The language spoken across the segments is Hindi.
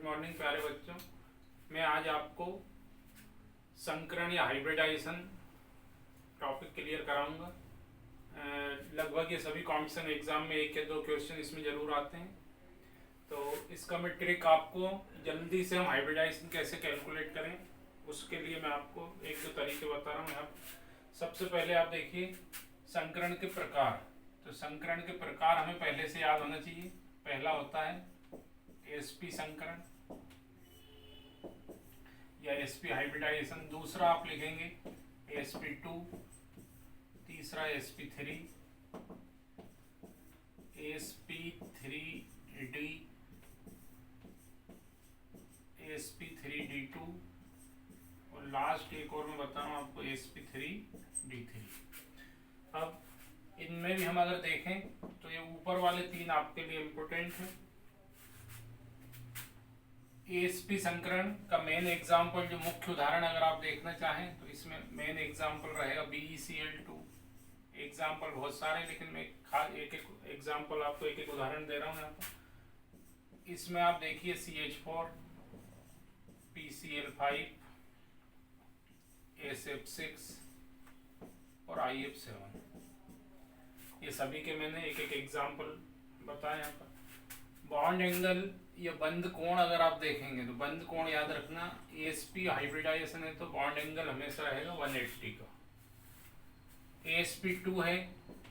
गुड मॉर्निंग प्यारे बच्चों। मैं आज आपको संकरण या हाइब्रिडाइजेशन टॉपिक क्लियर कराऊंगा। लगभग ये सभी कॉम्पिटिशन एग्जाम में एक या दो क्वेश्चन इसमें ज़रूर आते हैं। तो इसका मैं ट्रिक आपको जल्दी से हम हाइब्रिडाइजेशन कैसे कैलकुलेट करें उसके लिए मैं आपको एक दो तरीके बता रहा हूँ यहाँ। सबसे पहले आप देखिए संकरण के प्रकार। तो संकरण के प्रकार हमें पहले से याद होना चाहिए। पहला होता है एसपी संकरण या एसपी हाइब्रिडाइजेशन। दूसरा आप लिखेंगे sp2, तीसरा sp3, sp3d, sp3d2 और लास्ट एक और मैं बता रहा हूँ आपको sp3d3। अब इनमें भी हम अगर देखें तो ये ऊपर वाले तीन आपके लिए इम्पोर्टेंट हैं। एसपी संकरण का मेन एग्जाम्पल जो मुख्य उदाहरण अगर आप देखना चाहें तो इसमें मेन एग्जाम्पल रहेगा BeCl2। एग्जाम्पल बहुत सारे लेकिन मैं एक एक एग्जाम्पल आपको एक एक उदाहरण दे रहा हूँ यहाँ पर। इसमें आप देखिए CH4, PCl5, SF6 और IF7। ये सभी के मैंने एक एक एग्जाम्पल बताए यहाँ पर। बॉन्ड एंगल या बंद कोण अगर आप देखेंगे तो बंद कोण याद रखना, एसपी हाइब्रिडाइजेशन है तो बॉन्ड एंगल हमेशा रहेगा 180 का। ASP2 है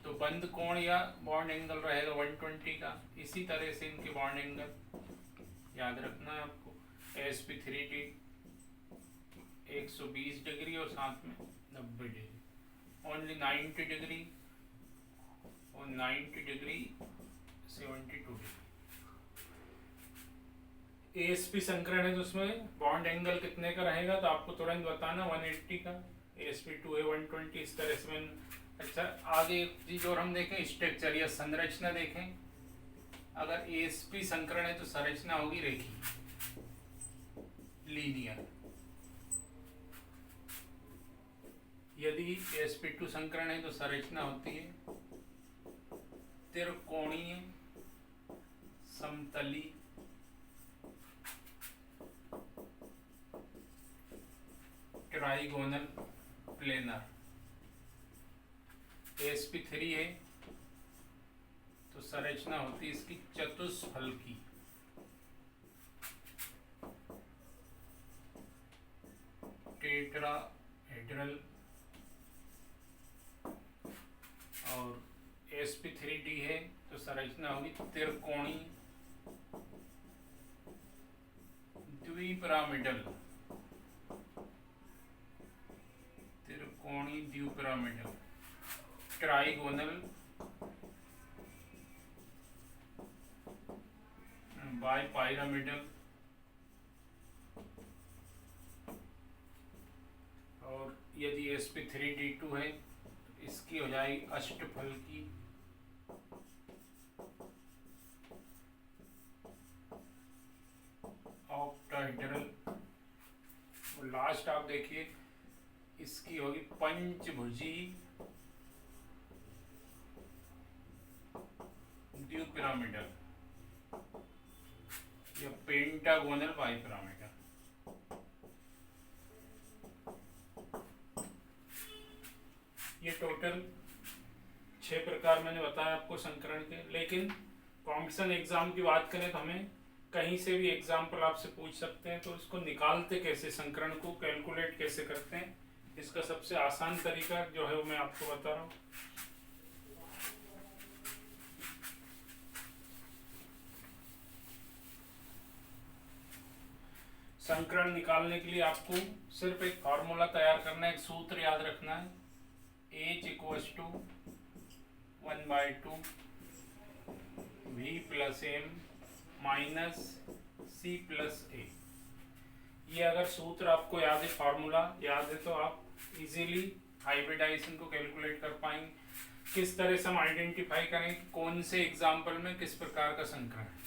तो बंद कोण या बॉन्ड एंगल रहेगा 120 का। इसी तरह से इनके बॉन्ड एंगल याद रखना है आपको। ASP3D 120 डिग्री और साथ में 90 डिग्री, ओनली 90 डिग्री और 90 डिग्री 72 डिग्री। ASP संकरण है तो उसमें बॉन्ड एंगल कितने का रहेगा तो आपको तुरंत बताना 180 का। ASP2 है 120। इस तरह से मैं अच्छा आगे एक चीज और हम देखें, स्ट्रक्चर या संरचना देखें। अगर ASP संकरण है तो संरचना होगी रेखीय, लीनियर। यदि ASP2 संकरण है तो संरचना होती है त्रिकोणीय, समतली, ट्राइगोनल, प्लेनर। ASP3 है तो संरचना होती है इसकी चतुष्फलकी, टेट्राहेड्रल। और ASP3D है तो संरचना होगी त्रिकोणीय, द्विपिरामिडल, त्रिकोणीय द्विपिरामिडल, ट्राइगोनल, बाइपिरामिडल। और यदि ASP3D2 है तो इसकी हो जाएगी अष्टफलकी, ऑक्टाहेड्रल। और लास्ट आप देखिए इसकी होगी पंचभुजी द्विपिरामिडल या पेंटागोनल बाइपिरामिडल। ये टोटल 6 प्रकार मैंने बताया आपको संकरण के। लेकिन कॉम्पिटिशन एग्जाम की बात करें तो हमें कहीं से भी एग्जाम्पल आपसे पूछ सकते हैं तो इसको निकालते कैसे, संकरण को कैलकुलेट कैसे करते हैं, इसका सबसे आसान तरीका जो है वो मैं आपको बता रहा हूँ। संकरण निकालने के लिए आपको सिर्फ एक फॉर्मूला तैयार करना है, एक सूत्र याद रखना है। H = 1/2 V + M - C + A। ये अगर सूत्र आपको याद है, फॉर्मूला याद है तो आप इजीली हाइब्रिडाइजेशन को कैलकुलेट कर पाएंगे। किस तरह से हम आइडेंटिफाई करें कौन से एग्जाम्पल में किस प्रकार का संकरण है।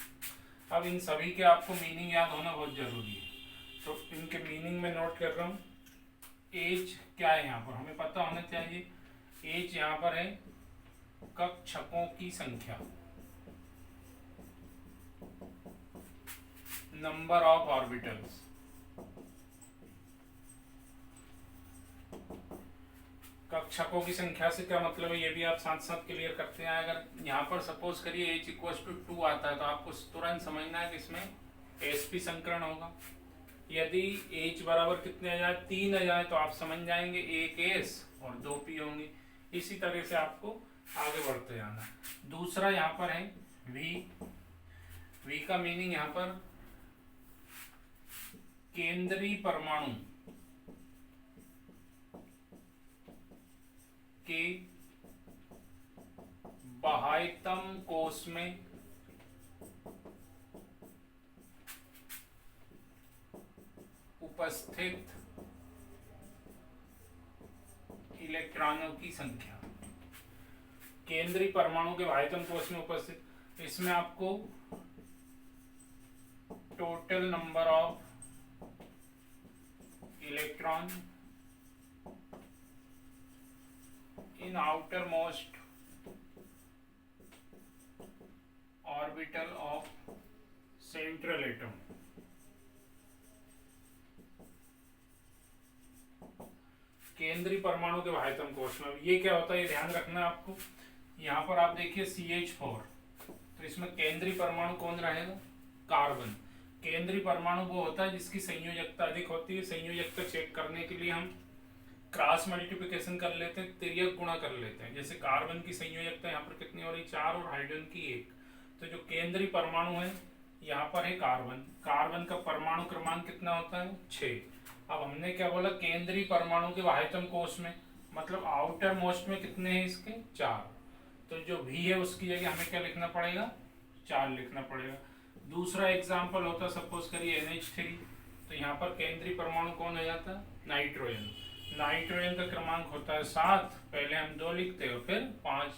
अब इन सभी के आपको मीनिंग याद होना बहुत जरूरी है, तो इनके मीनिंग में नोट कर रहा हूँ। H क्या है यहाँ पर हमें पता होना चाहिए। H यहाँ पर है कक्षकों की संख्या, नंबर ऑफ ऑर्बिटल्स। कक्षकों की संख्या से क्या मतलब है, ये भी आप साथ साथ क्लियर करते हैं। अगर यहाँ पर सपोज करिए h = 2 आता है तो आपको तुरंत समझना है कि इसमें sp संकरण होगा। यदि h बराबर कितने आ जाए, 3 आ जाए, तो आप समझ जाएंगे एक s और 2 p होंगे। इसी तरह से आपको आगे बढ़ते जाना। दूसरा यहाँ पर है v का मीनिंग यहाँ पर केंद्रीय परमाणु के बाह्यतम कोश में उपस्थित इलेक्ट्रॉनों की संख्या। केंद्रीय परमाणु के बाह्यतम कोश में उपस्थित, इसमें आपको total number of electron in outermost orbital of central atom। केंद्रीय परमाणु के बाह्यतम कोश में ये क्या होता है, ये ध्यान रखना है आपको। यहाँ पर आप देखिए CH4, तो इसमें केंद्रीय परमाणु कौन रहेगा, कार्बन। केंद्रीय परमाणु वो होता है जिसकी संयोजकता अधिक होती है। संयोजकता चेक करने के लिए हम क्रॉस मल्टीप्लिकेशन कर लेते हैं, तिर्यक गुणा कर लेते हैं। जैसे कार्बन की संयोजकता यहाँ पर कितनी हो रही, 4 और हाइड्रोजन की 1। तो जो केंद्रीय परमाणु है यहाँ पर है कार्बन। कार्बन का परमाणु क्रमांक कितना होता है, 6। अब हमने क्या बोला, केंद्रीय परमाणु के बाह्यतम कोश में, मतलब आउटर मोस्ट में कितने हैं इसके, 4। तो जो V है उसकी जगह हमें क्या लिखना पड़ेगा, 4 लिखना पड़ेगा। दूसरा एग्जाम्पल होता, सपोज करिए NH3, तो यहाँ पर केंद्रीय परमाणु कौन हो जाता है, नाइट्रोजन। नाइट्रोजन का क्रमांक होता है 7, पहले हम 2 लिखते हैं और फिर 5।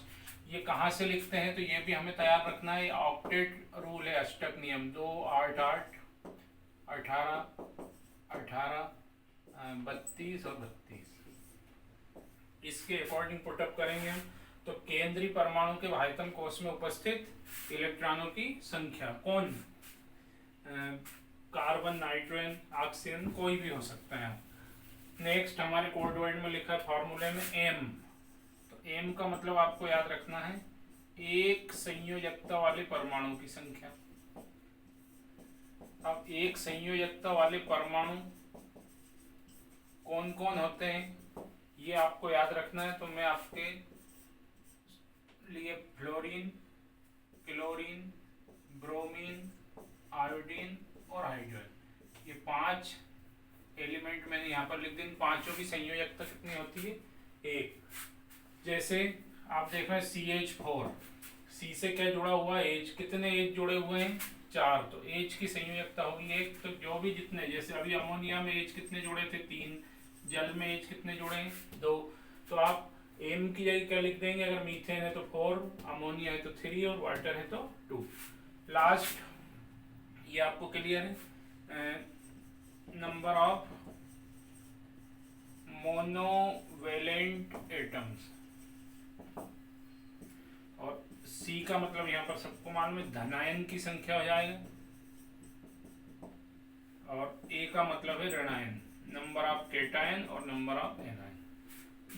ये कहाँ से लिखते हैं, तो ये भी हमें तैयार रखना है। ऑक्टेट रूल है, अष्टक नियम, 2 8 8 18 18 32 और 32। इसके अकॉर्डिंग पुटअप करेंगे हम। तो केंद्रीय परमाणु के बाह्यतम कोश में उपस्थित इलेक्ट्रॉनों की संख्या, कौन, कार्बन, नाइट्रोजन, ऑक्सीजन, कोई भी हो सकता है। नेक्स्ट हमारे कोड वर्ड में लिखा है फॉर्मूले में m। तो m का मतलब आपको याद रखना है एक संयोजकता वाले परमाणु की संख्या। अब एक संयोजकता वाले परमाणु कौन कौन होते हैं ये आपको याद रखना है। तो मैं आपके लिए फ्लोरीन, क्लोरीन, ब्रोमीन, आयोडीन और हाइड्रोजन, ये 5 एलिमेंट मैंने यहाँ पर लिख दी। पांचों की संयोजकता कितनी होती है, 1। जैसे आप देख रहे हैं CH4, C से क्या जुड़ा हुआ है, H। कितने H जुड़े हुए हैं, 4। तो H की संयोजकता होगी 1। तो जो भी जितने, जैसे अभी अमोनिया में H कितने जुड़े थे, 3। जल में H कितने जुड़े हैं, 2। तो आप M की जगह क्या लिख देंगे, अगर मीथेन है तो 4, अमोनिया है तो 3 और वाटर है तो 2। लास्ट, ये आपको क्लियर है, नंबर ऑफ मोनोवेलेंट एटम्स। और C का मतलब यहाँ पर सबको मालूम है, धनायन की संख्या हो जाएगा। और A का मतलब है ऋणायन, नंबर ऑफ केटायन और नंबर ऑफ एनायन।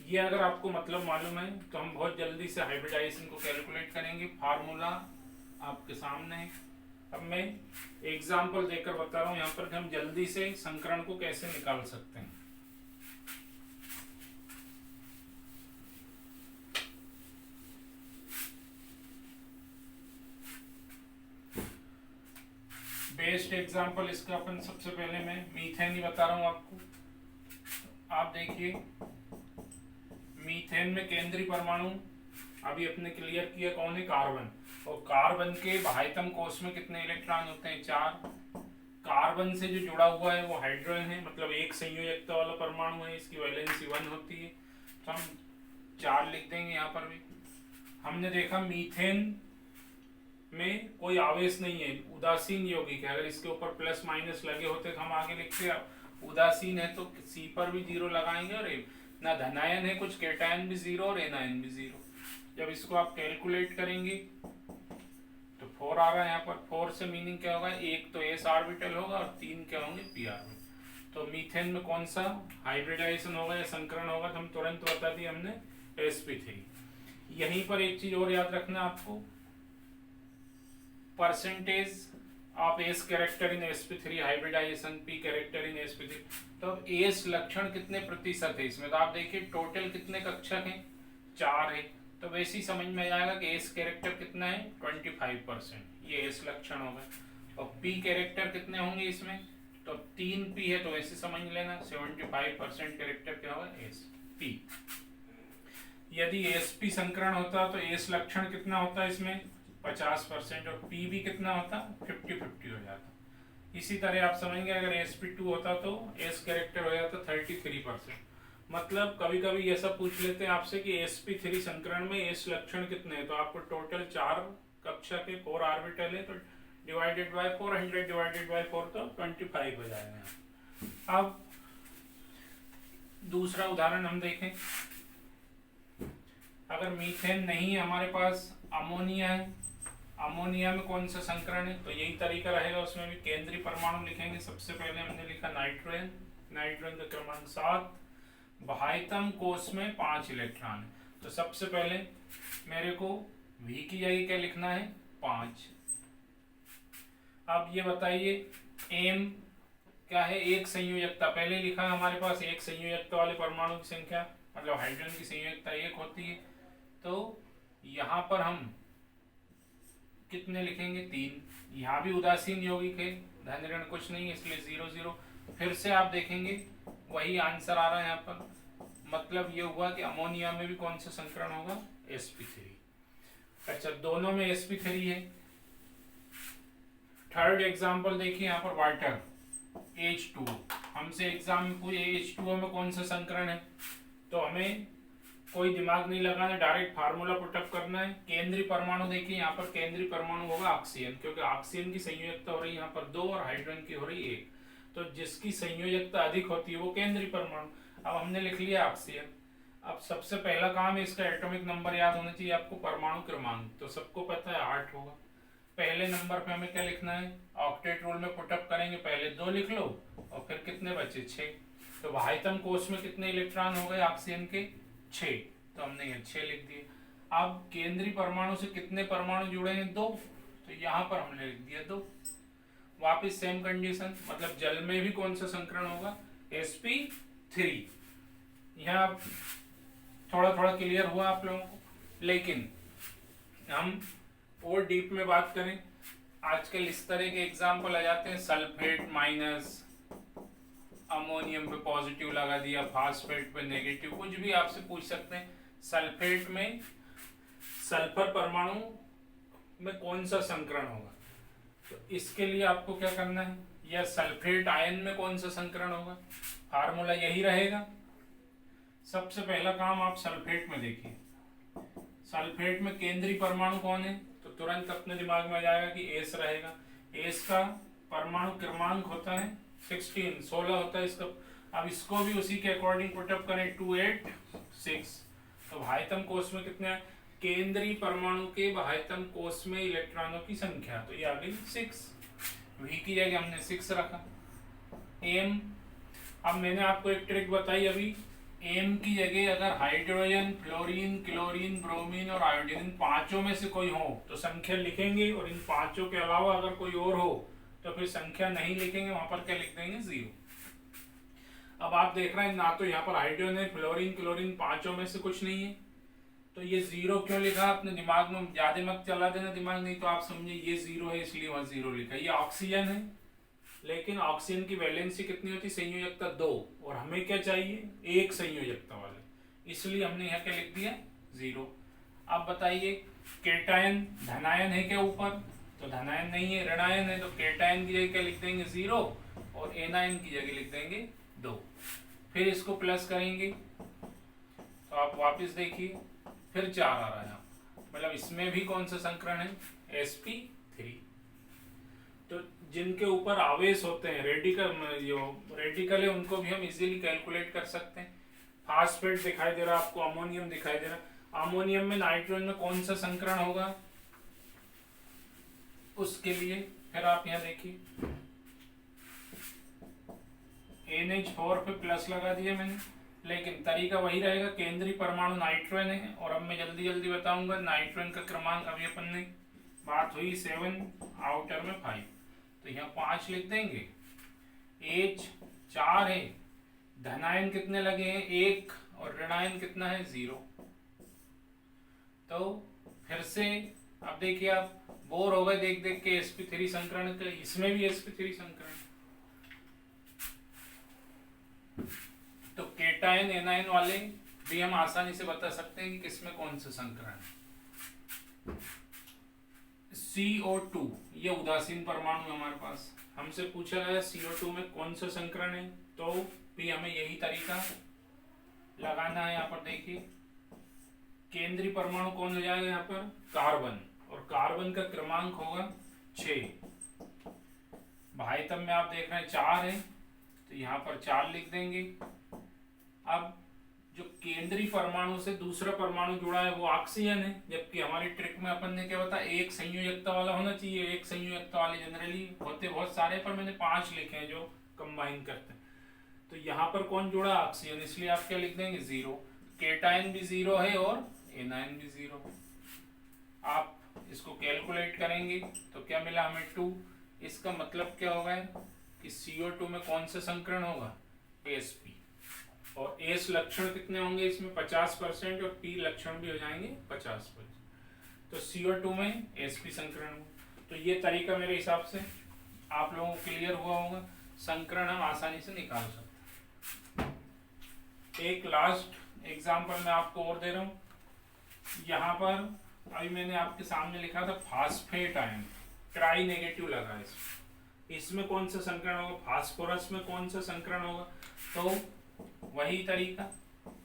ये अगर आपको मतलब मालूम है तो हम बहुत जल्दी से हाइब्रिडाइजेशन को कैलकुलेट करेंगे। फार्मूला आपके सामने है। अब मैं एग्जाम्पल देकर बता रहा हूँ यहाँ पर कि हम जल्दी से संकरण को कैसे निकाल सकते हैं। बेस्ट एग्जाम्पल इसका अपन सबसे पहले मैं मीथेन ही बता रहा हूँ आपको। आप देखिए मीथेन में केंद्रीय परमाणु अभी अपने क्लियर किया, कौन है, कार्बन। और कार्बन के बाह्यतम कोश में कितने इलेक्ट्रॉन होते हैं, 4। कार्बन से जो जुड़ा हुआ है वो हाइड्रोजन है, मतलब एक संयोजकता वाला परमाणु है, इसकी वैलेंसी 1 होती है। तो हम 4 लिख देंगे यहाँ पर भी। हमने देखा मीथेन में कोई आवेश नहीं है, उदासीन यौगिक है। अगर इसके ऊपर प्लस माइनस लगे होते तो हम आगे लिखते, उदासीन है तो C पर भी 0 लगाएंगे, और ना धनायन है कुछ, केटायन भी 0 और एनायन भी 0। जब इसको आप कैलकुलेट करेंगे तो 4 आ रहा है यहाँ पर। 4 से मीनिंग क्या होगा, एक तो एस ऑर्बिटल होगा और 3 क्या होंगे, पी ऑर्बिटल। तो मीथेन में कौन सा हाइब्रिडाइजेशन होगा या संकरण होगा, तो हम तुरंत बता दिए हमने, sp3। यहीं पर एक चीज और याद रखना आपको, percentage of S character in sp3 hybridization, P character in sp3। तो अब एस लक्षण कितने प्रतिशत है इसमें, तो आप देखिए टोटल कितने कक्षक हैं, 4 है। तो वैसे ही समझ में आ जाएगा कि एस कैरेक्टर कितना है, 25%, ये एस लक्षण होगा। और पी कैरेक्टर कितने होंगे इसमें, तो 3 पी है, तो वैसे समझ लेना 75% कैरेक्टर क्या होगा, एस पी। यदि एस पी संकरण होता तो एस लक्षण कितना होता है इसमें, 50%, और पी भी कितना होता, 50-50 हो जाता। इसी तरह आप समझेंगे अगर sp2 होता तो एस कैरेक्टर हो जाता 33%। मतलब कभी कभी ऐसा पूछ लेते हैं आपसे कि sp3 संकरण में एस लक्षण कितने हैं, तो आपको टोटल 4 कक्षा के 4 ऑर्बिटल है, तो डिवाइडेड बाय 4, 100 डिवाइडेड बाय 4, तो 25 हो जाएगा। अब दूसरा उदाहरण हम देखें, अगर मीथेन नहीं है हमारे पास, अमोनिया है। अमोनिया में कौन सा संकरण है, तो यही तरीका रहेगा, उसमें भी केंद्रीय परमाणु लिखेंगे। सबसे पहले हमने लिखा नाइट्रोजन, नाइट्रोजन का क्रमांक 7, बाह्यतम कोष में 5 इलेक्ट्रॉन है। तो सबसे पहले मेरे को V की जगह क्या लिखना है, 5। अब ये बताइए M क्या है, एक संयोजकता, पहले लिखा है हमारे पास, एक संयोजकता वाले परमाणु की संख्या, मतलब हाइड्रोजन की संयोजकता 1 होती है। तो यहाँ पर हम कितने लिखेंगे, 3। यहाँ भी उदासीन यौगिक है, धन ऋण कुछ नहीं है, इसलिए 0 0। फिर से आप देखेंगे वही आंसर आ रहा है यहाँ पर। मतलब ये हुआ कि अमोनिया में भी कौन सा संकरण होगा, sp3। अच्छा, दोनों में sp3 है। थर्ड एग्जांपल देखिए यहाँ पर, वाटर H2। हमसे एग्जाम में पूछे H2O में कौन सा संकरण है, तो हमें कोई दिमाग नहीं लगाना, डायरेक्ट फार्मूला पुटअप करना है। केंद्रीय परमाणु देखिए यहाँ पर, केंद्रीय परमाणु होगा ऑक्सीजन, क्योंकि ऑक्सीजन की संयोजकता हो रही है यहाँ पर 2 और हाइड्रोजन की हो रही है 1। तो जिसकी संयोजकता अधिक होती है वो केंद्रीय परमाणु। अब हमने लिख लिया ऑक्सीजन। अब सबसे पहला काम है इसका एटॉमिक नंबर याद होना चाहिए आपको, परमाणु क्रमांक, तो सबको पता है 8 होगा। पहले नंबर पे हमें क्या लिखना है, ऑक्टेट रूल में पुटअप करेंगे, पहले 2 लिख लो और फिर कितने बचे, 6। तो बाह्यतम कोष में कितने इलेक्ट्रॉन हो गए ऑक्सीजन के, 6, तो हमने ये 6 लिख दिए। अब केंद्रीय परमाणु से कितने परमाणु जुड़े हैं, 2, तो यहाँ पर हमने लिख दिया 2। वापिस सेम कंडीशन, मतलब जल में भी कौन सा संकरण होगा, sp3। यहाँ थोड़ा थोड़ा क्लियर हुआ आप लोगों को, लेकिन हम और डीप में बात करें, आजकल इस तरह के एग्जाम्पल आ जाते हैं, सल्फेट माइनस, अमोनियम पे पॉजिटिव लगा दिया, फास्फेट पे नेगेटिव, कुछ भी आपसे पूछ सकते हैं। सल्फेट में सल्फर परमाणु में कौन सा संकरण होगा, तो इसके लिए आपको क्या करना है, या सल्फेट आयन में कौन सा संकरण होगा, फार्मूला यही रहेगा। सबसे पहला काम आप सल्फेट में देखिए, सल्फेट में केंद्रीय परमाणु कौन है, तो तुरंत अपने दिमाग में आ जाएगा कि एस रहेगा। एस का परमाणु क्रमांक होता है 16 होता है इसका। अब इसको भी उसी के अकॉर्डिंग पुटअप करें, 2 8 6। तो बाह्यतम कोष में कितने, केंद्रीय परमाणु के बाह्यतम कोष में इलेक्ट्रॉनों की संख्या, तो ये आ गई 6। V की जगह हमने 6 रखा। M, अब मैंने आपको एक ट्रिक बताई अभी, M की जगह अगर हाइड्रोजन, फ्लोरीन, क्लोरीन, ब्रोमीन और आयोडीन, इन पांचों में से कोई हो तो संख्या लिखेंगे, और इन पांचों के अलावा अगर कोई और हो तो फिर संख्या नहीं लिखेंगे, वहां पर क्या लिख देंगे, 0। अब आप देख रहे हैं ना, तो यहाँ पर हाइड्रोजन है, फ्लोरीन, क्लोरीन, पांचों में से कुछ नहीं है, तो ये 0 क्यों लिखा, अपने दिमाग में ज्यादा मत चला देना दिमाग, नहीं तो आप समझे ये 0 है इसलिए वहां 0 लिखा। ये ऑक्सीजन है, लेकिन ऑक्सीजन की वैलेंसी कितनी होती है, संयोजकता 2, और हमें क्या चाहिए, एक संयोजकता वाले, इसलिए हमने यहाँ क्या लिख दिया, 0। अब बताइए केटायन, धनायन है क्या ऊपर, तो धनायन नहीं है, ऋणायन है, तो केटायन की जगह क्या लिख देंगे, 0, और एनायन की जगह लिख देंगे 2। फिर इसको प्लस करेंगे तो आप वापस देखिए फिर 4 आ रहा है, मतलब इसमें भी कौन सा संकरण है, sp3। तो जिनके ऊपर आवेश होते हैं, रेडिकल, जो रेडिकल है उनको भी हम इजीली कैलकुलेट कर सकते हैं। फास्फेट दिखाई दे रहा है आपको, अमोनियम दिखाई दे रहा है। अमोनियम में नाइट्रोजन में कौन सा संकरण होगा, उसके लिए फिर आप यहाँ देखिए NH4 पे प्लस लगा दिया मैंने, लेकिन तरीका वही रहेगा। केंद्रीय परमाणु नाइट्रोजन है, और अब मैं जल्दी जल्दी बताऊंगा नाइट्रोजन का क्रमांक। अभी अपन ने बात हुई 7, आउटर में 5, तो यहाँ 5 लिख देंगे। H 4 है, धनायन कितने लगे हैं 1, और ऋणायन कितना है 0। तो फिर से अब देखिए आप बोर हो गए देख देख के sp3 संकरण के, इसमें भी sp3 संकरण। तो केटायन एनायन वाले भी हम आसानी से बता सकते हैं कि किसमें कौन सा संकरण है। CO2 ये उदासीन परमाणु है हमारे पास, हमसे पूछा गया CO2 में कौन सा संकरण है, तो भी हमें यही तरीका लगाना है। यहाँ पर देखिए केंद्रीय परमाणु कौन हो जाएगा यहाँ पर, कार्बन, और कार्बन का क्रमांक होगा 6। भाइतम में आप देख रहे हैं 4 है, तो यहाँ पर 4 लिख देंगे। अब जो केंद्रीय परमाणु से दूसरा परमाणु जुड़ा है वो ऑक्सीजन है, जबकि हमारी ट्रिक में अपन ने क्या बताया, एक संयोजकता वाला होना चाहिए। एक संयोजकता वाले जनरली होते बहुत सारे, पर मैंने 5 लिखे हैं जो कंबाइन करते हैं। तो यहाँ पर कौन जुड़ा, ऑक्सीजन, इसलिए आप क्या लिख देंगे 0। केटायन भी 0 है और एनायन भी 0। आप इसको कैलकुलेट करेंगे तो क्या मिला हमें 2। इसका मतलब क्या होगा कि CO2 में कौन सा संकरण होगा, sp, और S लक्षण कितने होंगे इसमें 50%, और P लक्षण भी हो जाएंगे 50%। तो CO2 में sp संकरण हो। तो ये तरीका मेरे हिसाब से आप लोगों को क्लियर हुआ होगा, संकरण हम आसानी से निकाल सकते हैं। एक लास्ट एग्जांपल मैं आपको और दे रहा हूँ। यहाँ पर अभी मैंने आपके सामने लिखा था फास्फेट आयन, ट्राई नेगेटिव लगा इसमें कौन सा संकरण होगा, फास्फोरस में कौन सा संकरण होगा। तो वही तरीका,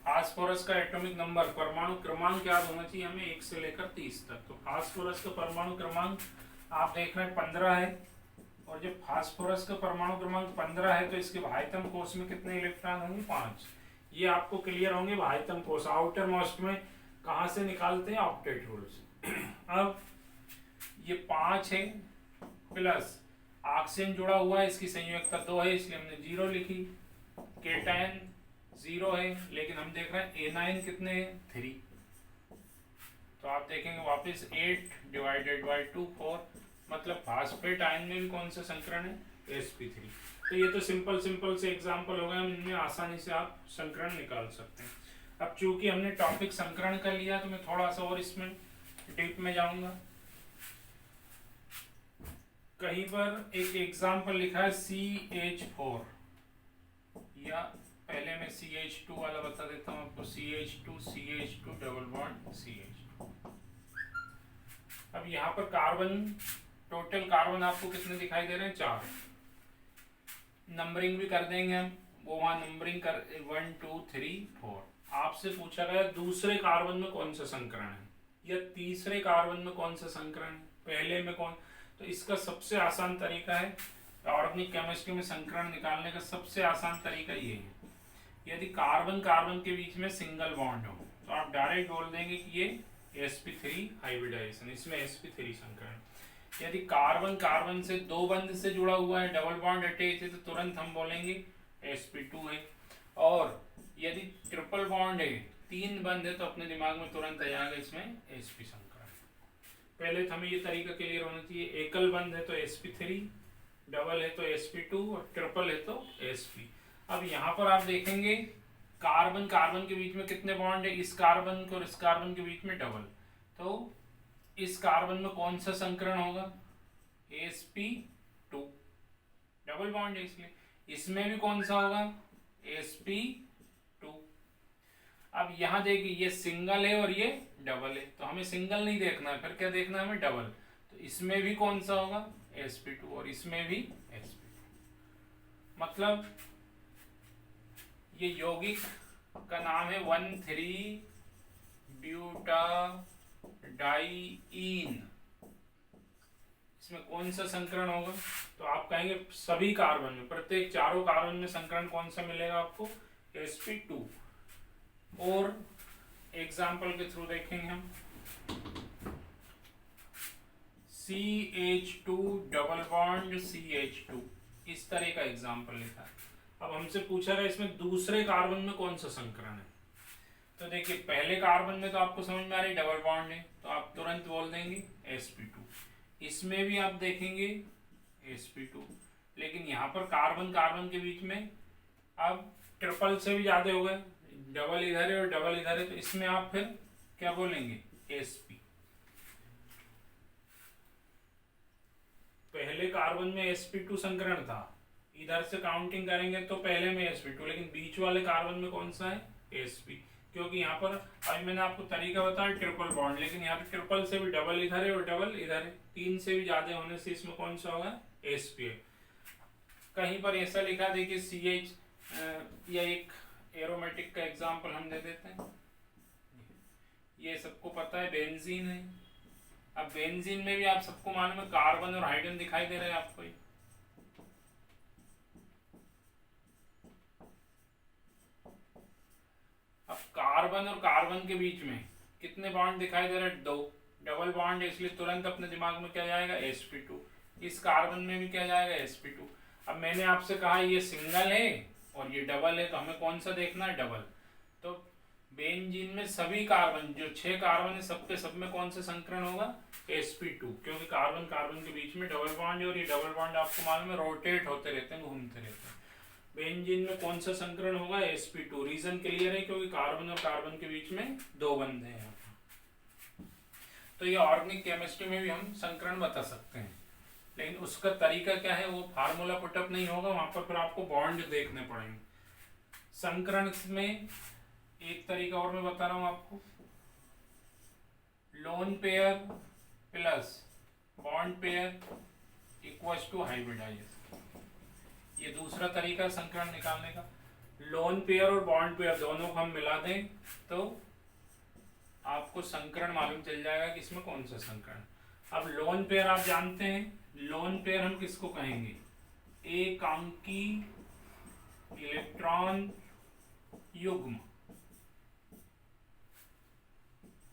फास्फोरस का एटॉमिक नंबर, परमाणु क्रमांक याद होना चाहिए हमें 1 से लेकर 30 तक। तो फास्फोरस का परमाणु क्रमांक आप देख रहे हैं 15 है, और जब फास्फोरस का परमाणु क्रमांक 15 है तो इसके भाइतम कोष में कितने इलेक्ट्रॉन होंगे, 5। ये आपको क्लियर होंगे भाइतम कोष। आउटर मोस्ट में कहाँ से निकालते हैं, ऑक्टेट रूल से। अब ये 5 है, प्लस ऑक्सीजन जुड़ा हुआ है, इसकी संयोजकता 2 है, इसलिए हमने 0 लिखी। केटायन 0 है, लेकिन हम देख रहे हैं एनायन कितने हैं 3। तो आप देखेंगे वापस 8 डिवाइडेड बाई 2 4, मतलब फास्फेट आयन में भी कौन सा संकरण है, sp3। तो ये तो सिंपल से एग्जांपल हो गए, हम इनमें आसानी से आप संकरण निकाल सकते हैं। अब चूंकि हमने टॉपिक संकरण कर लिया तो मैं थोड़ा सा और इसमें डीप में जाऊंगा। कहीं पर एक एग्जांपल लिखा है CH4, या पहले मैं CH2 वाला बता देता हूं आपको, CH2 डबल बॉन्ड CH2। अब यहाँ पर कार्बन, टोटल कार्बन आपको कितने दिखाई दे रहे हैं, 4। नंबरिंग भी कर देंगे हम, वो वहां नंबरिंग कर 1 2 3 4। आपसे पूछा गया दूसरे कार्बन में कौन सा संकरण है, या तीसरे कार्बन में कौन सा संकरण है, पहले में कौन। तो इसका सबसे आसान तरीका है, ऑर्गेनिक केमिस्ट्री में संकरण निकालने का सबसे आसान तरीका ये है। यदि कार्बन कार्बन के बीच में सिंगल बॉन्ड हो तो आप डायरेक्ट बोल देंगे कि ये sp3 हाइब्रिडाइजेशन, इसमें sp3 संकरण। यदि कार्बन कार्बन से 2 बंध से जुड़ा हुआ है, डबल बॉन्ड अटैच है, तो तुरंत हम बोलेंगे sp2 है। और यदि ट्रिपल बॉन्ड है, 3 बंध है, तो अपने दिमाग में तुरंत आ जाएगा इसमें sp संकरण। पहले तो हमें ये तरीका क्लियर होना चाहिए, एकल बंध है तो sp3, डबल है तो sp2, और ट्रिपल है तो sp। अब यहाँ पर आप देखेंगे कार्बन कार्बन के बीच में कितने बॉन्ड है, इस कार्बन के और इस कार्बन के बीच में डबल। तो इस कार्बन में कौन सा संकरण होगा, sp2, डबल बॉन्ड है इसलिए। इसमें भी कौन सा होगा, sp2। अब यहाँ देखिए ये सिंगल है और ये डबल है, तो हमें सिंगल नहीं देखना है, फिर क्या देखना है हमें, डबल। तो इसमें भी कौन सा होगा, sp2, और इसमें भी sp2। मतलब ये यौगिक का नाम है 1,3 ब्यूटाडाइईन। इसमें कौन सा संकरण होगा, तो आप कहेंगे सभी कार्बन में, प्रत्येक चारों कार्बन में संकरण कौन सा मिलेगा आपको, sp2। और एग्जाम्पल के थ्रू देखेंगे हम, CH2 डबल बॉन्ड CH2, इस तरह का एग्जाम्पल लिखा है। अब हमसे पूछा गया इसमें दूसरे कार्बन में कौन सा संकरण है। तो देखिए पहले कार्बन में तो आपको समझ में आ रही डबल बॉन्ड है, तो आप तुरंत बोल देंगे sp2। इसमें भी आप देखेंगे sp2, लेकिन यहाँ पर कार्बन कार्बन के बीच में अब ट्रिपल से भी ज्यादा हो गए, डबल इधर है और डबल इधर है, तो इसमें आप फिर क्या बोलेंगे sp। पहले कार्बन में sp2 संकरण था, इधर से काउंटिंग करेंगे तो पहले में sp2, लेकिन बीच वाले कार्बन में कौन सा है sp, क्योंकि यहाँ पर अभी मैंने आपको तरीका बताया ट्रिपल बॉन्ड, लेकिन यहाँ पे ट्रिपल से भी डबल इधर है और डबल इधर है, तीन से भी ज्यादा होने से इसमें कौन सा होगा sp है। कहीं पर ऐसा लिखा देखिए CH, या एक एरोमेटिक का एग्जांपल हम दे देते हैं। ये सबको पता है बेंजीन है। अब बेंजीन में भी आप सबको मालूम है कार्बन और हाइड्रोजन दिखाई दे रहे हैं आपको। अब कार्बन और कार्बन के बीच में कितने बॉन्ड दिखाई दे रहे हैं, दो, डबल बॉन्ड है, इसलिए तुरंत अपने दिमाग में क्या जाएगा sp2। इस कार्बन में भी क्या जाएगा sp2। अब मैंने आपसे कहा ये सिंगल है और ये डबल है, तो हमें कौन सा देखना है, डबल। तो बेंजीन में सभी कार्बन, जो 6 कार्बन है, सबके सब में कौन सा संकरण होगा sp2, क्योंकि कार्बन कार्बन के बीच में डबल बॉन्ड है और ये डबल बॉन्ड आपको मालूम है रोटेट होते रहते हैं, घूमते रहते हैं। बेंजीन में कौन सा संकरण होगा sp2। रीजन क्लियर है, क्योंकि कार्बन और कार्बन के बीच में दो बंध हैं। तो ये ऑर्गेनिक केमिस्ट्री में भी हम संकरण बता सकते हैं, लेकिन उसका तरीका क्या है, वो फार्मूला पुटअप नहीं होगा, वहां पर फिर आपको बॉन्ड देखने पड़ेंगे। संकरण में एक तरीका और मैं बता रहा हूं आपको, lone pair plus bond pair equals to hybridization. ये दूसरा तरीका संकरण निकालने का। लोन पेयर और बॉन्ड पेयर दोनों को हम मिला दें तो आपको संकरण मालूम चल जाएगा कि इसमें कौन सा संकरण। अब लोन पेयर आप जानते हैं, लोन पेयर हम किसको कहेंगे, एकांकी इलेक्ट्रॉन युग्म,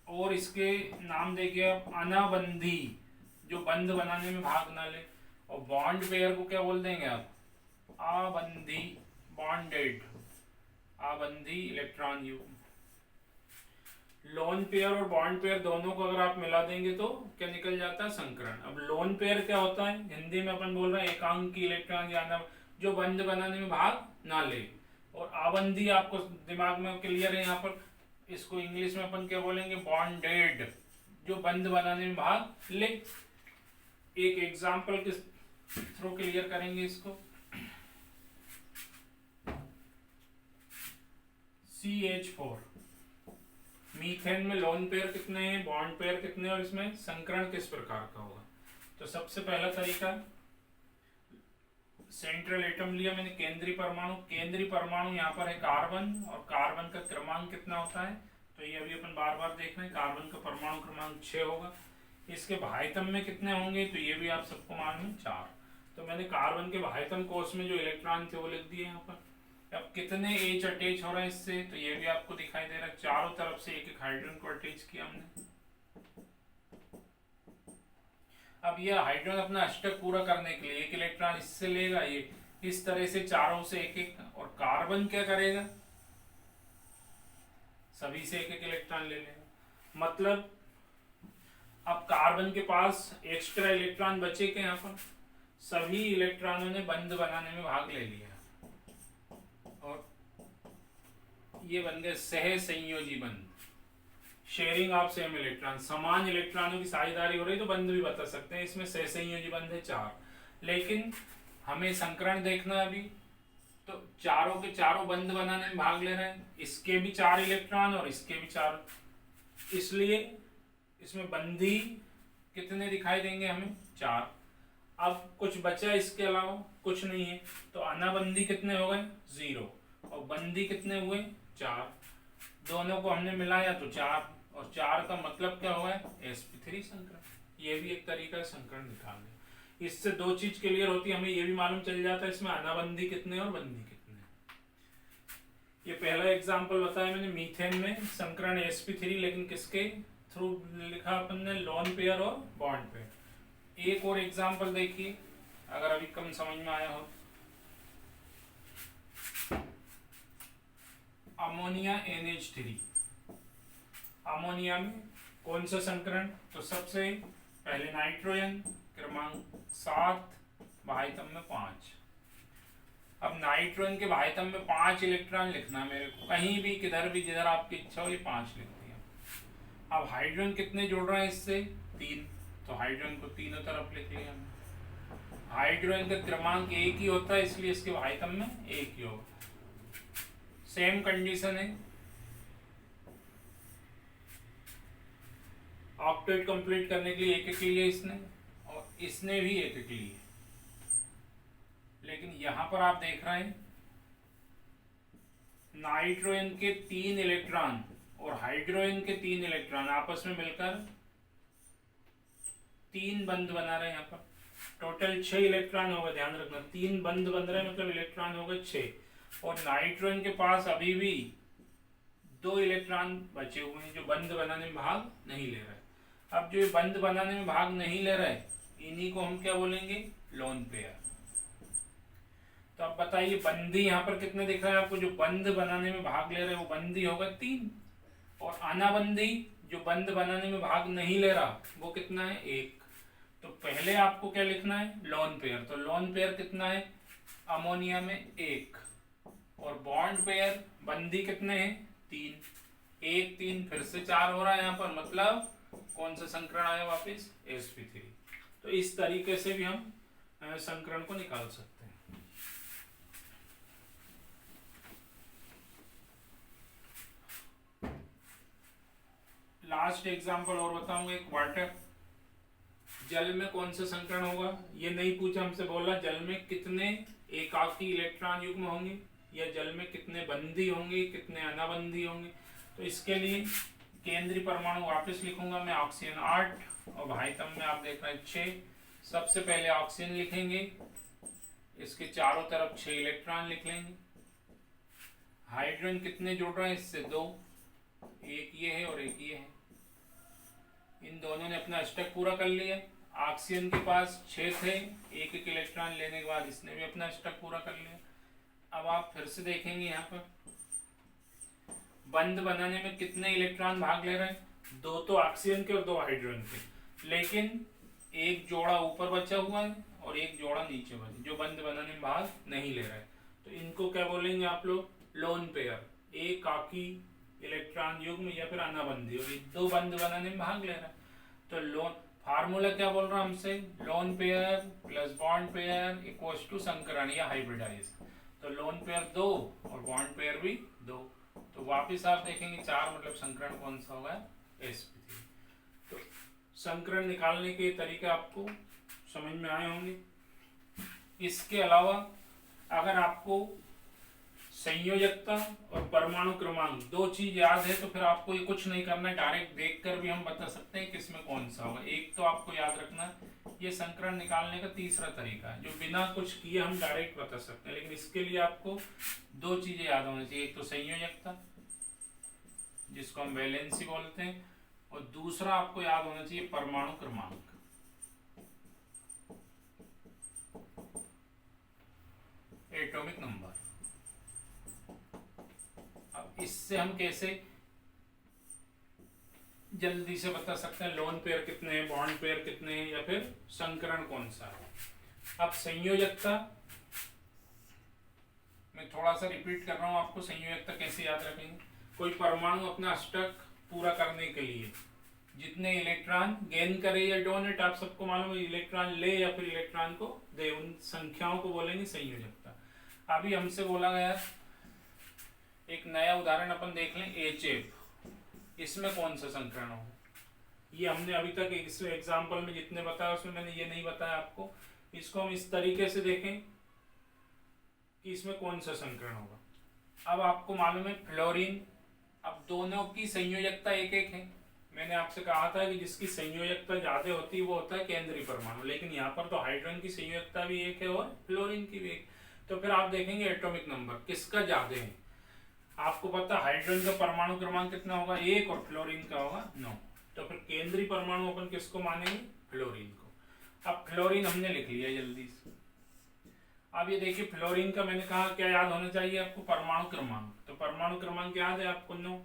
और इसके नाम देखिए आप अनाबंधी, जो बंध बनाने में भाग ना ले। और बॉन्ड पेयर को क्या बोल देंगे आप, आबंधी, बॉन्डेड, आबंधी इलेक्ट्रॉन युग्म। लोन पेयर और बॉन्ड पेयर दोनों को अगर आप मिला देंगे तो क्या निकल जाता है, संकरण। अब लोन पेयर क्या होता है, हिंदी में अपन बोल रहे हैं एकांकी इलेक्ट्रॉन, या जो बंध बनाने में भाग ना ले। और आबंधी आपको दिमाग में क्लियर है, यहाँ पर इसको इंग्लिश में अपन क्या बोलेंगे, बॉन्डेड, जो बंध बनाने में भाग ले। एक एग्जांपल के थ्रू क्लियर करेंगे इसको। CH4, मीथेन में लोन पेयर कितने हैं, बॉन्ड पेयर कितने, और इसमें संकरण किस प्रकार का होगा। तो सबसे पहला तरीका, सेंट्रल एटम लिया मैंने, केंद्रीय परमाणु। केंद्रीय परमाणु यहाँ पर है कार्बन, और कार्बन का क्रमांक कितना होता है, तो ये अभी अपन बार बार देख रहे हैं, कार्बन का परमाणु क्रमांक 6 होगा। इसके भाइतम में कितने होंगे, तो ये भी आप सबको मालूम है 4। तो मैंने कार्बन के भाइतम कोष में जो इलेक्ट्रॉन थे वो लिख दिए यहाँ पर। अब कितने H अटैच हो रहे हैं इससे, तो ये भी आपको दिखाई दे रहा है, चारों तरफ से एक एक हाइड्रोजन को अटैच किया हमने। अब ये हाइड्रोजन अपना अष्टक पूरा करने के लिए एक इलेक्ट्रॉन इससे लेगा, ये इस तरह से चारों से एक एक, और कार्बन क्या करेगा, सभी से एक एक इलेक्ट्रॉन ले लेगा। मतलब अब कार्बन के पास एक्स्ट्रा इलेक्ट्रॉन बचे के, यहाँ पर सभी इलेक्ट्रॉनों ने बंध बनाने में भाग ले लिया, और ये बन गए सह संयोजी बंध, शेयरिंग ऑफ सेम इलेक्ट्रॉन। समान इलेक्ट्रॉनों की साझेदारी हो रही तो बंध भी बता सकते हैं। इसमें सह संयोजी बंध है 4, लेकिन हमें संकरण देखना है अभी, तो चारों के चारों बंध बनाने में भाग ले रहे हैं, इसके भी 4 इलेक्ट्रॉन और इसके भी 4, इसलिए इसमें बंधी कितने दिखाई देंगे हमें, 4। अब कुछ बचा इसके अलावा, कुछ नहीं है, तो अनाबंधी कितने हो गए, 0, और बंधी कितने हुए, 4। दोनों को हमने मिलाया तो 4, और 4 का मतलब क्या हुआ है, sp3 संकरण। ये भी एक तरीका है संकरण निकालने। इससे दो चीज क्लियर होती है, हमें ये भी मालूम चल जाता है इसमें अनाबंधी कितने और बंधी कितने। ये पहला एग्जांपल बताया मैंने, मीथेन में संकरण sp3, लेकिन किसके थ्रू लिखा अपन ने, लोन पेयर और बॉन्ड पेयर। एक और एग्जांपल देखिए, अगर अभी कम समझ में आया हो। अमोनिया NH3, अमोनिया में कौन सा संकरण? तो सबसे पहले नाइट्रोजन क्रमांक 7, भाइतम में 5। अब नाइट्रोजन के भाइतम में 5 इलेक्ट्रॉन लिखना मेरे को, कहीं भी किधर भी जिधर आपकी इच्छा हो ये 5 लिख दिया। अब हाइड्रोजन कितने जुड़ रहे हैं इससे? 3, तो हाइड्रोजन को तीनों तरफ लिख लिया हमने। हाइड्रोजन का क्रमांक 1 ही होता है, इसलिए इसके भाइतम में 1 ही होगा। सेम कंडीशन है, ऑक्टेट कंप्लीट करने के लिए 1-1 लिए इसने, और इसने भी 1-1 लिए। लेकिन यहां पर आप देख रहे हैं नाइट्रोजन के 3 इलेक्ट्रॉन और हाइड्रोजन के 3 इलेक्ट्रॉन आपस में मिलकर 3 बंध बना रहे हैं। यहाँ पर टोटल 6 इलेक्ट्रॉन होगा, ध्यान रखना। 3 बंध बन रहे हैं, मतलब इलेक्ट्रॉन हो गए 6। और नाइट्रोजन के पास अभी भी 2 इलेक्ट्रॉन बचे हुए हैं जो बंध बनाने में भाग नहीं ले रहे। अब जो ये बंध बनाने में भाग नहीं ले रहे, इन्हीं को हम क्या बोलेंगे? Lone pair. तो अब बताइए बंदी यहाँ पर कितने दिख रहा है आपको? जो बंध बनाने में भाग ले रहे हैं वो बंदी होगा 3, और अनाबंदी जो बंध बनाने में भाग नहीं ले रहा वो कितना है? 1। तो पहले आपको क्या लिखना है? Lone pair. तो लोन पेयर कितना है? अमोनिया में 1, और बॉन्ड पेयर बंदी कितने हैं? 3। 1 3 फिर से 4 हो रहा है यहाँ पर, मतलब कौन सा संकरण आया वापिस? sp3। तो इस तरीके से भी हम संकरण को निकाल सकते हैं। लास्ट एग्जांपल और बताऊंगा, एक वाटर। जल में कौन सा संकरण होगा? ये नहीं पूछा हमसे, बोला जल में कितने एकाकी इलेक्ट्रॉन युग्म होंगे, या जल में कितने बंदी होंगे, कितने अनाबंदी होंगे। तो इसके लिए केंद्रीय परमाणु वापस लिखूंगा मैं, ऑक्सीजन 8, और भाइतम में आप देख रहे हैं 6। सबसे पहले ऑक्सीजन लिखेंगे, इसके चारों तरफ 6 इलेक्ट्रॉन लिख लेंगे। हाइड्रोजन कितने जुड़ रहे हैं इससे? 2, एक ये है और एक ये है। इन दोनों ने अपना अष्टक पूरा कर लिया। ऑक्सीजन के पास 6 थे, 1-1 इलेक्ट्रॉन लेने के बाद इसने भी अपना अष्टक पूरा कर लिया। अब आप फिर से देखेंगे यहाँ पर बंध बनाने में कितने इलेक्ट्रॉन भाग ले रहे हैं? 2 तो ऑक्सीजन के और 2 हाइड्रोजन के, लेकिन एक जोड़ा ऊपर बचा हुआ है और एक जोड़ा नीचे बचा, जो बंध बनाने में भाग नहीं ले रहा है। तो इनको क्या बोलेंगे आप लोग? लोन पेयर, एकाकी इलेक्ट्रॉन युग्म या फिर अनाबंदी, और 2 बंध बनाने में भाग ले रहा है। तो लोन फार्मूला क्या बोल रहा है हमसे? Lone pair plus bond pair equals to संकरण या हाइब्रिडाइज। तो लोन पेयर 2 और बॉन्ड पेयर भी 2। तो वापिस आप देखेंगे 4, मतलब संकरण कौन सा होगा? sp3। तो संकरण निकालने के तरीके आपको समझ में आए होंगे। इसके अलावा अगर आपको संयोजकता और परमाणु क्रमांक 2 चीज याद है तो फिर आपको ये कुछ नहीं करना है, डायरेक्ट देखकर भी हम बता सकते हैं किसमें कौन सा होगा। एक तो आपको याद रखना, ये संकरण निकालने का तीसरा तरीका है जो बिना कुछ किए हम डायरेक्ट बता सकते हैं, लेकिन इसके लिए आपको 2 चीजें याद होनी चाहिए। एक तो संयोजकता, जिसको हम वैलेंसी बोलते हैं, और दूसरा आपको याद होना चाहिए परमाणु क्रमांक। Atomic number. अब इससे हम कैसे जल्दी से बता सकते हैं लोन पेयर कितने हैं, बॉन्ड पेयर कितने हैं, या फिर संकरण कौन सा है। अब संयोजकता मैं थोड़ा सा रिपीट कर रहा हूं आपको, संयोजकता कैसे याद रखेंगे। कोई परमाणु अपना अष्टक पूरा करने के लिए जितने इलेक्ट्रॉन गेन करे या डोनेट, आप सबको मालूम है, इलेक्ट्रॉन ले या फिर इलेक्ट्रॉन को दे, उन संख्याओं को बोलेंगे संयोजकता। अभी हमसे बोला गया, एक नया उदाहरण अपन देख लें, HF। इसमें कौन सा संकरण होगा? ये हमने अभी तक इस एग्जाम्पल में जितने बताया उसमें मैंने ये नहीं बताया आपको। इसको हम इस तरीके से देखें कि इसमें कौन सा संकरण होगा। अब आपको मालूम है फ्लोरीन, अब दोनों की संयोजकता 1-1 है। मैंने आपसे कहा था कि जिसकी संयोजकता ज्यादा होती है वो होता है केंद्रीय परमाणु, लेकिन यहाँ पर तो हाइड्रोजन की संयोजकता भी 1 है और फ्लोरीन की भी 1। तो फिर आप देखेंगे एटॉमिक नंबर किसका ज्यादा है। आपको पता हाइड्रोजन का परमाणु क्रमांक कितना होगा? 1, और फ्लोरीन का होगा 9। तो फिर केंद्रीय परमाणु अपन किसको मानेंगे? फ्लोरीन को। अब फ्लोरीन हमने लिख लिया जल्दी से। अब ये देखिए फ्लोरीन का मैंने कहा क्या याद होना चाहिए आपको, परमाणु क्रमांक। तो परमाणु क्रमांक याद है आपको 9।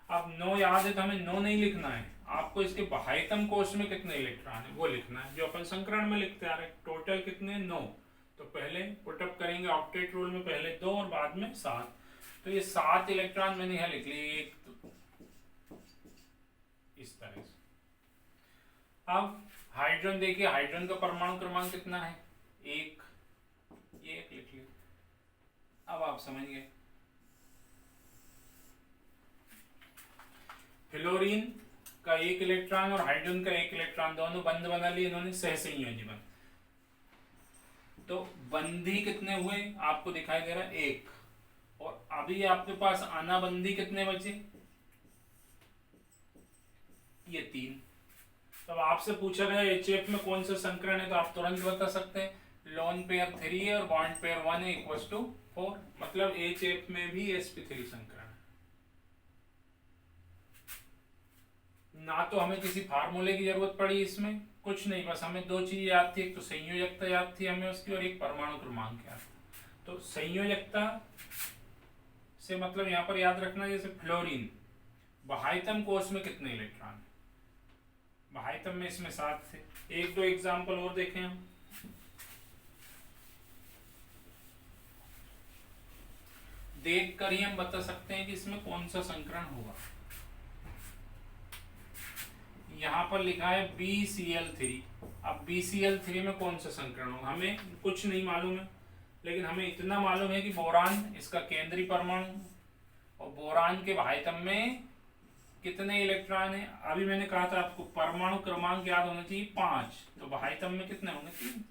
अब 9 याद है तो हमें 9 नहीं लिखना है, आपको इसके बाह्यतम कोश में कितने इलेक्ट्रॉन है वो लिखना है, जो अपन संकरण में लिखते आ रहे हैं। टोटल कितने 9, तो पहले पुटअप करेंगे ऑक्टेट रूल में, पहले 2 और बाद में 7। तो ये 7 इलेक्ट्रॉन मैंने यहाँ लिख लिए, एक इस तरह से। अब हाइड्रोजन देखिए, हाइड्रोजन का परमाणु क्रमांक कितना है 1, ये 1 लिख लिया। अब आप समझ गए। फ्लोरीन का 1 इलेक्ट्रॉन और हाइड्रोजन का 1 इलेक्ट्रॉन दोनों बंध बना लिए इन्होंने, सहसंयोजी बंध। तो बंधी कितने हुए आपको दिखाई दे रहा है 1, और अभी आपके पास अनाबंधी कितने बचे, ये 3। तो आपसे पूछा गया एचएफ में कौन सा संकरण है, तो आप तुरंत बता सकते हैं लोन पेयर 3 है और बॉन्ड पेयर 1 है इक्वल्स टू 4, मतलब एचएफ में भी sp3 संकरण है। ना तो हमें किसी फार्मूले की जरूरत पड़ी इसमें, कुछ नहीं, बस हमें 2 चीज याद थी, एक तो संयोजकता याद थी हमें उसकी, और एक परमाणु क्रमांक याद था। तो संयोजकता से मतलब यहां पर याद रखना, जैसे फ्लोरीन बाह्यतम कोश में कितने इलेक्ट्रॉन है, बाह्यतम में इसमें 7 थे। 1-2 एग्जाम्पल और देखें हम। देख कर ही हम बता सकते हैं कि इसमें कौन सा संकरण होगा। यहां पर लिखा है BCl3। अब BCl3 में कौन सा संकरण होगा हमें कुछ नहीं मालूम है, लेकिन हमें इतना मालूम है कि बोरान इसका केंद्रीय परमाणु, और बोरान के बाह्यतम में कितने इलेक्ट्रॉन है। अभी मैंने कहा था आपको परमाणु क्रमांक याद होना चाहिए 5, तो बाह्यतम में कितने होंगे 3।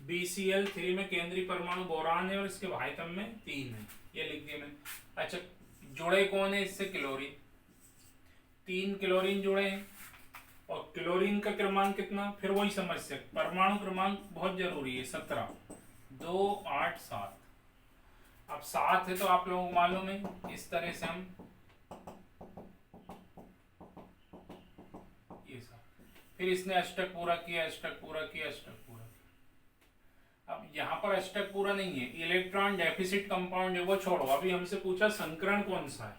BCl3 में केंद्रीय परमाणु बोरान है और इसके बाह्यतम में 3 है, ये लिख दिया मैंने। अच्छा, जुड़े कौन है इससे, क्लोरीन, 3 क्लोरीन जुड़े हैं, और क्लोरीन का क्रमांक कितना, फिर वही समस्या, परमाणु क्रमांक बहुत जरूरी है 17, 2, 8, 7। अब 7 है तो आप लोगों को मालूम है, इस तरह से हम ये सब, फिर इसने अष्टक पूरा किया, अष्टक पूरा किया, अष्टक पूरा किया। अब यहाँ पर अष्टक पूरा नहीं है, इलेक्ट्रॉन डेफिसिट कंपाउंड है वो छोड़ो, अभी हमसे पूछा संकरण कौन सा है,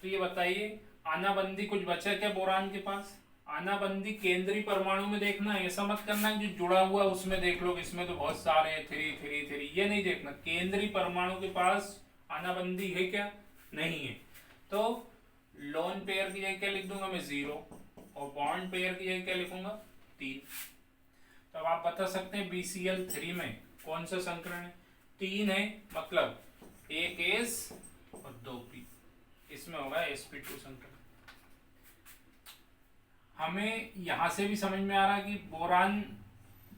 तो ये बताइए आनाबंदी कुछ बचा क्या बोरान के पास। आनाबंदी केंद्रीय परमाणु में देखना है, ऐसा मत करना जो जुड़ा हुआ उसमें देख लो, इसमें तो बहुत सारे हैं 3, 3, 3, ये नहीं देखना। केंद्रीय परमाणु के पास आनाबंदी है क्या, नहीं है, तो लोन पेयर की जगह क्या लिख दूंगा मैं 0, और बॉन्ड पेयर की जगह क्या लिखूंगा 3। तो अब आप बता सकते हैं BCl3 में कौन सा संकरण है, 3 है, मतलब 1 S और 2 P, इसमें होगा sp2 संकरण। हमें यहां से भी समझ में आ रहा है कि बोरान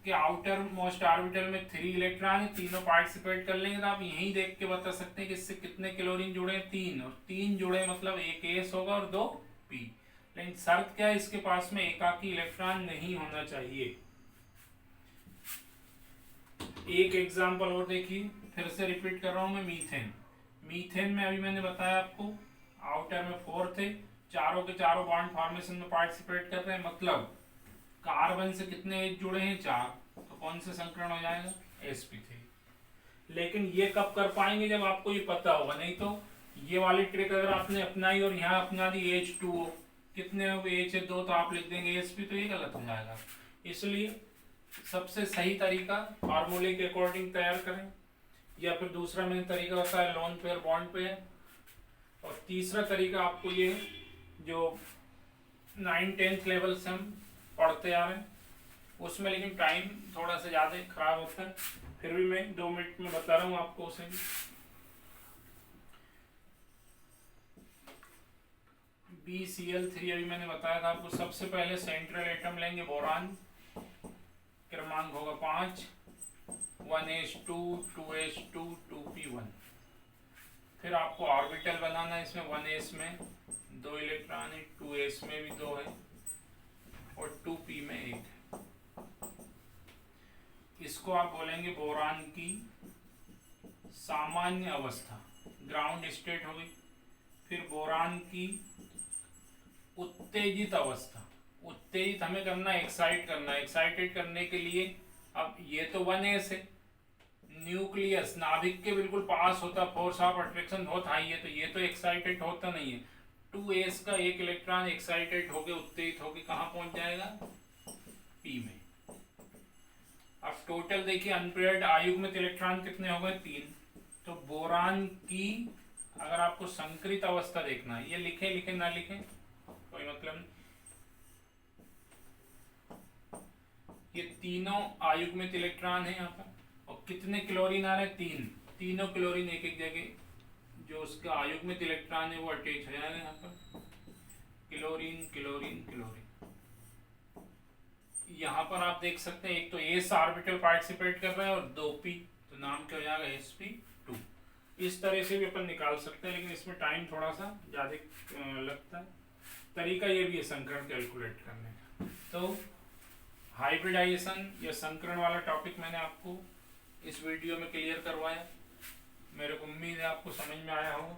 के आउटर मोस्ट ऑर्बिटल में 3 इलेक्ट्रॉन है, तीनों पार्टिसिपेट कर लेंगे, तो आप यहीं देख के बता सकते हैं कि इससे कितने क्लोरीन जुड़े हैं 3, और 3 जुड़े मतलब 1 S होगा और 2 P। लेकिन शर्त क्या है, इसके पास में एकाकी इलेक्ट्रॉन नहीं होना चाहिए। एक एग्जाम्पल और देखिए, फिर से रिपीट कर रहा हूं मैं, मीथेन। मीथेन में अभी मैंने बताया आपको आउटर में 4 थे, चारों के चारों बॉन्ड फॉर्मेशन में पार्टिसिपेट कर रहे हैं, मतलब कार्बन से कितने एच जुड़े हैं 4, तो कौन सा संकरण हो जाएगा sp3। लेकिन ये कब कर पाएंगे, जब आपको ये पता होगा, नहीं तो ये वाली ट्रिक अगर आपने अपनाई और यहाँ अपना दी H2O, कितने हो गए H है 2, तो आप लिख देंगे sp, तो ये गलत हो जाएगा। इसलिए सबसे सही तरीका फार्मूले के अकॉर्डिंग तैयार करें, या फिर दूसरा मैंने तरीका होता है लोन पेयर बॉन्ड पेयर, और तीसरा तरीका आपको ये जो 9th-10th लेवल से हम पढ़ते आ रहे हैं उसमें, लेकिन टाइम थोड़ा सा ज़्यादा खराब होता है, फिर भी मैं 2 मिनट में बता रहा हूँ आपको उसे भी। BCl3 अभी मैंने बताया था आपको, सबसे पहले सेंट्रल एटम लेंगे बोरान, क्रमांक होगा 5, 1s2, 2s2, 2p1। फिर आपको ऑर्बिटल बनाना है, इसमें 1s में 2 इलेक्ट्रॉन है, 2s में भी 2 है, और 2p में 1 है। इसको आप बोलेंगे बोरान की सामान्य अवस्था, ग्राउंड स्टेट हो गई। फिर बोरान की उत्तेजित अवस्था, उत्तेजित हमें करना है, एक्साइट करना है। एक्साइटेड करने के लिए अब ये तो 1s है, न्यूक्लियस नाभिक के बिल्कुल पास होता, फोर्स ऑफ अट्रैक्शन बहुत हाई है, तो ये तो एक्साइटेड होता नहीं है। 2s का एक इलेक्ट्रॉन एक्साइटेड होके उत्तेजित होके कहाँ पहुंच जाएगा, p में। अब टोटल देखिए अनपेयर्ड अयुग्मित इलेक्ट्रॉन कितने हो गए, 3। तो बोरान की अगर आपको संकरित अवस्था देखना है, ये लिखे ना लिखे कोई मतलब नहीं, ये तीनों अयुग्मित इलेक्ट्रॉन है यहाँ पर। और कितने क्लोरीन आ रहे हैं, 3। तीनों क्लोरीन एक एक जगह जो उसका अयुग्मित इलेक्ट्रॉन है वो अटैच हो जाएगा यहाँ पर, क्लोरीन क्लोरीन क्लोरीन। यहाँ पर आप देख सकते हैं एक तो एस ऑर्बिटल पार्टिसिपेट कर रहा है और 2p, तो नाम क्या हो जाएगा, sp2। इस तरह से भी अपन निकाल सकते हैं, लेकिन इसमें टाइम थोड़ा सा ज़्यादा लगता है। तरीका ये भी है संकरण कैलकुलेट करने का। तो हाइब्रिडाइजेशन या संकरण वाला टॉपिक मैंने आपको इस वीडियो में क्लियर करवाया। मेरे को उम्मीद है आपको समझ में आया होगा।